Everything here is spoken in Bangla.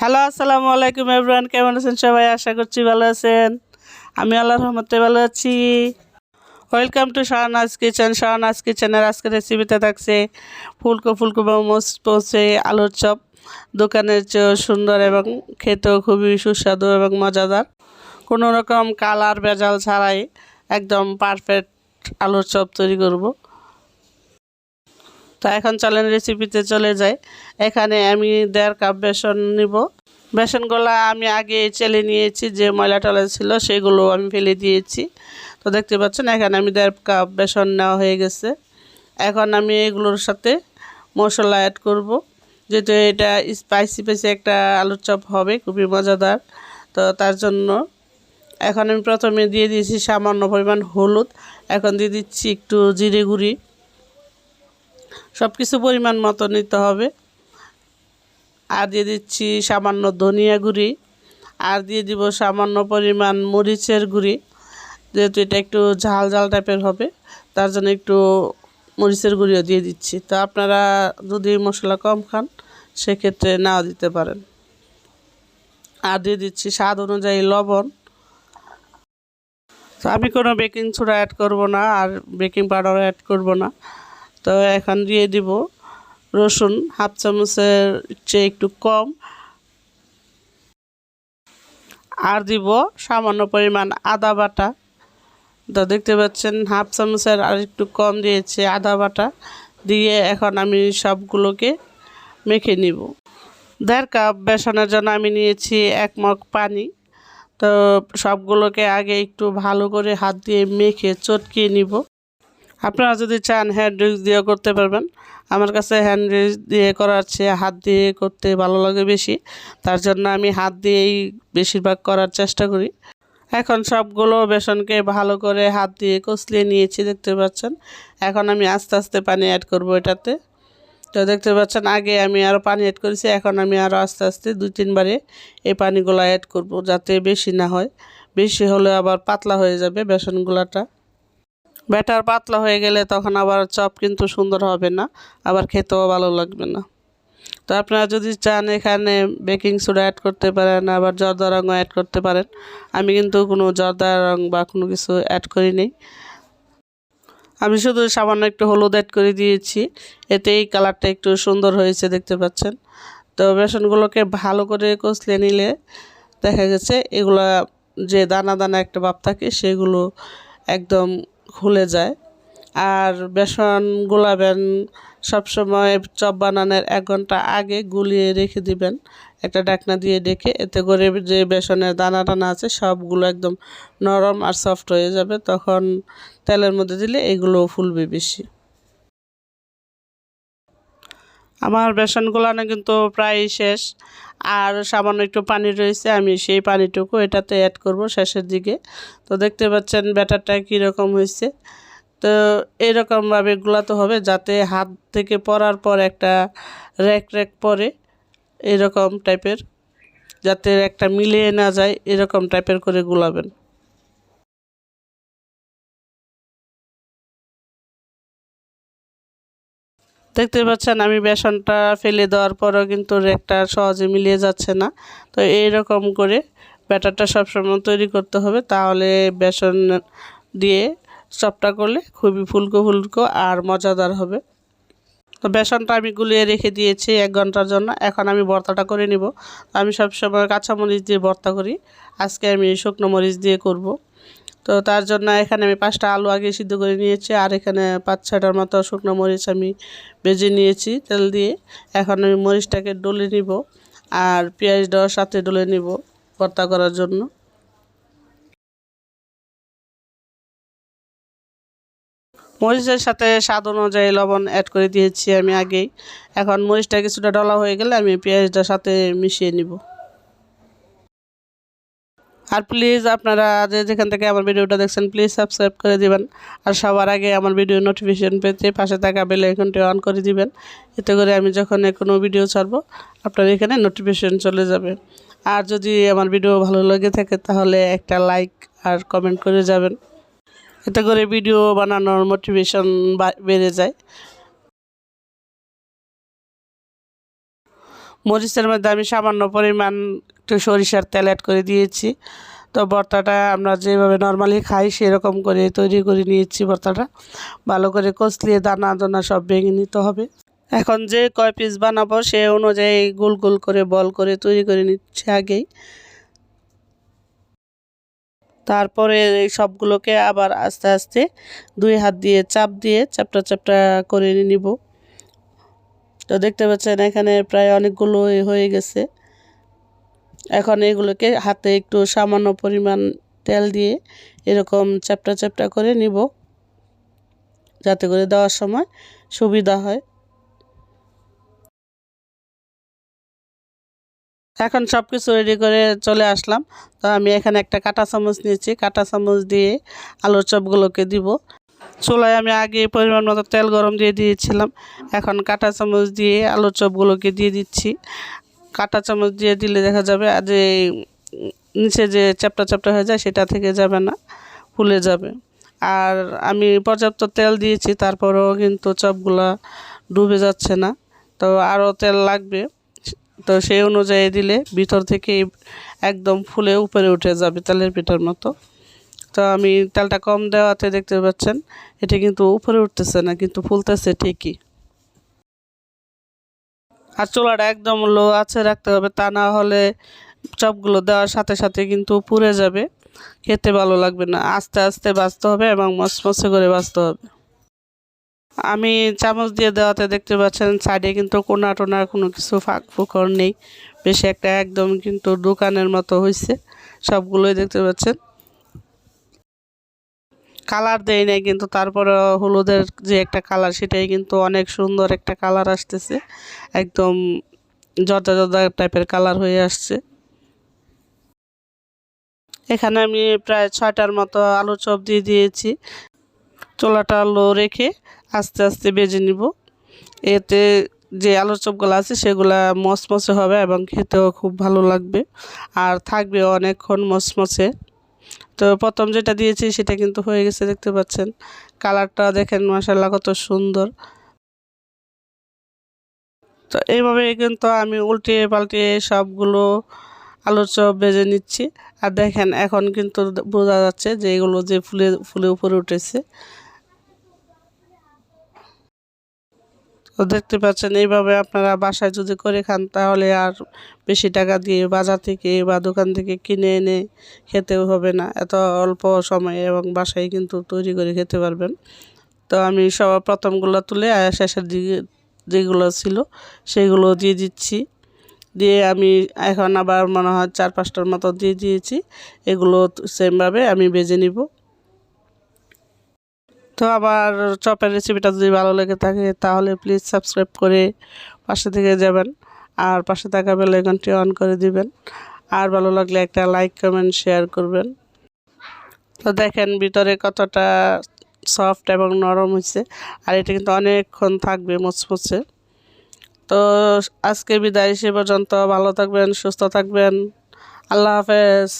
হ্যালো, আসসালামু আলাইকুম এভরিওয়ান। কেমন আছেন সবাই? আশা করছি ভালো আছেন। আমি আল্লাহর রহমতে ভালো আছি। Welcome to Shahnaz kitchen. Shahnaz কিচেনের আজকের রেসিপিতে থাকছে ফুলকো মচমচে আলুর চপ। দোকানের চেয়েও সুন্দর এবং খেতেও খুবই সুস্বাদু এবং মজাদার। কোনো রকম কালার ভেজাল ছাড়াই একদম পারফেক্ট আলুর চপ তৈরি করব। তো এখন চলেন রেসিপিতে চলে যাই। এখানে আমি 1.5 কাপ বেসন নিব। বেসনগুলো আমি আগে চেলে নিয়েছি, যে ময়লা টলা ছিল সেগুলো আমি ফেলে দিয়েছি। তো দেখতে পাচ্ছেন এখানে আমি 1.5 কাপ বেসন নেওয়া হয়ে গেছে। এখন আমি এগুলোর সাথে মশলা অ্যাড করব, যেহেতু এটা স্পাইসি একটা আলুর চপ হবে, খুবই মজাদার। তো তার জন্য এখন আমি প্রথমে দিয়ে দিয়েছি সামান্য পরিমাণ হলুদ। এখন দিয়ে দিচ্ছি একটু জিরে গুঁড়ি। সব কিছু পরিমাণ মতো নিতে হবে। আর দিয়ে দিচ্ছি সামান্য ধনিয়া গুঁড়ি। আর দিয়ে দিব সামান্য পরিমাণ মরিচের গুঁড়ি, যেহেতু এটা একটু ঝাল ঝাল টাইপের হবে, তার জন্য একটু মরিচের গুঁড়িও দিয়ে দিচ্ছি। তো আপনারা যদি মশলা কম খান সেক্ষেত্রে নাও দিতে পারেন। আর দিয়ে দিচ্ছি স্বাদ অনুযায়ী লবণ। তো আমি কোনো বেকিং সোডা অ্যাড করব না, আর বেকিং পাউডার অ্যাড করব না। তো এখন দিয়ে দিব রসুন হাফ চামচের চেয়ে একটু কম। আর দিব সামান্য পরিমাণ আদা বাটা। তো দেখতে পাচ্ছেন হাফ চামচের আর একটু কম দিয়েছে আদা বাটা দিয়ে। এখন আমি সবগুলোকে মেখে নিব। 1.5 কাপ বেসনের জন্য আমি নিয়েছি 1 মগ পানি। তো সবগুলোকে আগে একটু ভালো করে হাত দিয়ে মেখে চটকিয়ে নিব। আপনারা যদি চান হ্যান্ড উইক্স দিয়েও করতে পারবেন। আমার কাছে হ্যান্ড উইক্স দিয়ে করার চেয়ে হাত দিয়ে করতে ভালো লাগে বেশি, তার জন্য আমি হাত দিয়েই বেশিরভাগ করার চেষ্টা করি। এখন সবগুলো বেসনকে ভালো করে হাত দিয়ে কষলিয়ে নিয়েছি, দেখতে পাচ্ছেন। এখন আমি আস্তে আস্তে পানি অ্যাড করব এটাতে। তো দেখতে পাচ্ছেন আগে আমি আরও পানি অ্যাড করেছি, এখন আমি আরও আস্তে আস্তে 2-3 বারে এই পানিগুলো অ্যাড করব, যাতে বেশি না হয়। বেশি হলে আবার পাতলা হয়ে যাবে বেসনগুলাটা। ব্যাটার পাতলা হয়ে গেলে তখন আবার চপ কিন্তু সুন্দর হবে না, আবার খেতেও ভালো লাগবে না। তো আপনারা যদি চান এখানে বেকিং সোডা অ্যাড করতে পারেন, আবার জর্দা রঙও অ্যাড করতে পারেন। আমি কিন্তু কোনো জর্দা রঙ বা কোনো কিছু অ্যাড করিনি। আমি শুধু সামান্য একটু হলুদ অ্যাড করে দিয়েছি, এতে এই কালারটা একটু সুন্দর হয়েছে, দেখতে পাচ্ছেন। তো বেসনগুলোকে ভালো করে কষলে নিলে দেখা গেছে এগুলা যে দানা দানা একটা ভাব থাকে সেগুলো একদম খুলে যায়। আর বেসন গুলাবেন সবসময় চপ বানানোর 1 ঘন্টা আগে গুলিয়ে রেখে দিবেন একটা ঢাকনা দিয়ে ঢেকে। এতে করে যে বেসনের দানা টানা আছে সবগুলো একদম নরম আর সফট হয়ে যাবে, তখন তেলের মধ্যে দিলে এগুলো ফুলবে বেশি। আমার বেসন গোলানো কিন্তু প্রায় শেষ, আর সামান্য একটু পানি রয়েছে, আমি সেই পানিটুকু এটাতে অ্যাড করব শেষের দিকে। তো দেখতে পাচ্ছেন ব্যাটারটা কীরকম হয়েছে। তো এরকমভাবে গুলাতে হবে যাতে হাত থেকে পড়ার পর একটা র্যাক র্যাক পরে, এরকম টাইপের, যাতে একটা মিলিয়ে না যায়, এরকম টাইপের করে গুলাবেন। দেখতে পাচ্ছেন আমি বেসনটা ফেলে দেওয়ার পরও কিন্তু র্যাকটা সহজে মিলিয়ে যাচ্ছে না। তো এইরকম করে ব্যাটারটা সবসময় তৈরি করতে হবে, তাহলে বেসন দিয়ে চপটা করলে খুবই ফুলকো ফুলকো আর মজাদার হবে। তো বেসনটা আমি গুলিয়ে রেখে দিয়েছি 1 ঘন্টার জন্য। এখন আমি ভর্তাটা করে নিব। আমি সবসময় কাঁচামরিচ দিয়ে ভর্তা করি, আজকে আমি শুকনো মরিচ দিয়ে করব। তো তার জন্য এখানে আমি 5টা আলু আগে সিদ্ধ করে নিয়েছি, আর এখানে 5-6টার মতো শুকনো মরিচ আমি ভেজে নিয়েছি তেল দিয়ে। এখন আমি মরিচটাকে ডলে নিব, আর পেঁয়াজটাও সাথে ডলে নিব ভর্তা করার জন্য। মরিচের সাথে স্বাদ অনুযায়ী লবণ অ্যাড করে দিয়েছি আমি আগেই। এখন মরিচটা কিছুটা ডলা হয়ে গেলে আমি পেঁয়াজটার সাথে মিশিয়ে নিব। আর প্লিজ আপনারা যেখান থেকে আমার ভিডিওটা দেখছেন প্লিজ সাবস্ক্রাইব করে দিবেন, আর সবার আগে আমার ভিডিও নোটিফিকেশন পেতে পাশে থাকা বেল আইকনটি অন করে দিবেন। এতে করে আমি যখন কোনো ভিডিও ছাড়বো আপনার এখানে নোটিফিকেশন চলে যাবে। আর যদি আমার ভিডিও ভালো লেগে থাকে তাহলে একটা লাইক আর কমেন্ট করে যাবেন, এতে করে ভিডিও বানানোর মোটিভেশন বেড়ে যায়। মরিচের মধ্যে আমি সামান্য পরিমাণ একটু সরিষার তেল অ্যাড করে দিয়েছি। তো ভর্তাটা আমরা যেভাবে নর্মালি খাই সেরকম করে তৈরি করে নিয়েছি। ভর্তাটা ভালো করে কষলিয়ে দানা দানা সব ভেঙে নিতে হবে। এখন যে কয় পিস বানাবো সে অনুযায়ী গোল গোল করে বল করে তৈরি করে নিচ্ছে আগেই। তারপরে এই সবগুলোকে আবার আস্তে আস্তে 2 হাত দিয়ে চাপ দিয়ে চ্যাপটা চ্যাপটা করে নিব। তো দেখতে পাচ্ছেন এখানে প্রায় অনেকগুলো হয়ে গেছে। এখন এগুলোকে হাতে একটু সামান্য পরিমাণ তেল দিয়ে এরকম চ্যাপটা চ্যাপটা করে নিব, যাতে করে দেওয়ার সময় সুবিধা হয়। এখন সব কিছু রেডি করে চলে আসলাম। তো আমি এখানে একটা কাঁটা চামচ নিয়েছি, কাঁটা চামচ দিয়ে আলুর চপগুলোকে দিব। চুলায় আমি আগে পরিমাণ মতো তেল গরম দিয়ে দিয়েছিলাম। এখন কাঁটা চামচ দিয়ে আলুর চপগুলোকে দিয়ে দিচ্ছি। কাঁটা চামচ দিয়ে দিলে দেখা যাবে যে নিচে যে চ্যাপটা চ্যাপটা হয়ে যায় সেটা থেকে যাবে না, ফুলে যাবে। আর আমি পর্যাপ্ত তেল দিয়েছি, তারপরেও কিন্তু চপগুলো ডুবে যাচ্ছে না। তো আরও তেল লাগবে। তো সেই অনুযায়ী দিলে ভিতর থেকে একদম ফুলে উপরে উঠে যাবে তেলের পিঠার মতো। তো আমি তেলটা কম দেওয়াতে দেখতে পাচ্ছেন এটা কিন্তু উপরে উঠতেছে না, কিন্তু ফুলতেছে ঠিকই। আর চুলাটা একদম লো আছে রাখতে হবে, তা না হলে চপগুলো দেওয়ার সাথে সাথে কিন্তু পুড়ে যাবে, খেতে ভালো লাগবে না। আস্তে আস্তে ভাজতে হবে এবং মচমচে করে ভাজতে হবে। আমি চামচ দিয়ে দেওয়াতে দেখতে পাচ্ছেন সাইডে কিন্তু কোনা টোনা কোনো কিছু ফাঁক ফোকর নেই, বেশি একটা একদম কিন্তু দোকানের মতো হয়েছে সবগুলোই দেখতে পাচ্ছেন। কালার দেয় নাই কিন্তু তারপরে হলুদের যে একটা কালার সেটাই কিন্তু অনেক সুন্দর একটা কালার আসতেছে, একদম জর্দা জর্দা টাইপের কালার হয়ে আসছে। এখানে আমি প্রায় 6টার মতো আলু চপ দিয়ে দিয়েছি। চুলাটা লো রেখে আস্তে আস্তে ভেজে নিব। এতে যে আলুর চপগুলো আছে সেগুলা মচমচে হবে এবং খেতেও খুব ভালো লাগবে আর থাকবে অনেকক্ষণ মচমচে। তো প্রথম যেটা দিয়েছি সেটা কিন্তু হয়ে গেছে, দেখতে পাচ্ছেন কালারটা দেখেন মাশাআল্লাহ কত সুন্দর। তো এইভাবে কিন্তু আমি উল্টিয়ে পাল্টিয়ে সবগুলো আলুর চপ ভেজে নিচ্ছি। আর দেখেন এখন কিন্তু বোঝা যাচ্ছে যে এগুলো যে ফুলে ফুলে উপরে উঠেছে। তো দেখতে পাচ্ছেন এইভাবে আপনারা বাসায় যদি করে খান তাহলে আর বেশি টাকা দিয়ে বাজার থেকে বা দোকান থেকে কিনে এনে খেতেও হবে না, এত অল্প সময়ে এবং বাসায় কিন্তু তৈরি করে খেতে পারবেন। তো আমি সবার প্রথমগুলো তুলে আর শেষের দিকে যেগুলো ছিল সেগুলো দিয়ে দিচ্ছি। দিয়ে আমি এখন আবার মনে হয় 4-5টার মতো দিয়ে দিয়েছি। এগুলো সেমভাবে আমি ভেজে নিব। তো আবার চপের রেসিপিটা যদি ভালো লেগে থাকে তাহলে প্লিজ সাবস্ক্রাইব করে পাশে থেকে যাবেন আর পাশে থাকা বেল আইকনটি অন করে দিবেন। আর ভালো লাগলে একটা লাইক কমেন্ট শেয়ার করবেন। তো দেখেন ভিতরে কতটা সফট এবং নরম হয়েছে, আর এটা কিন্তু অনেকক্ষণ থাকবে মুচমুচে। তো আজকে বিদায়, সে পর্যন্ত ভালো থাকবেন, সুস্থ থাকবেন। আল্লাহ হাফেজ।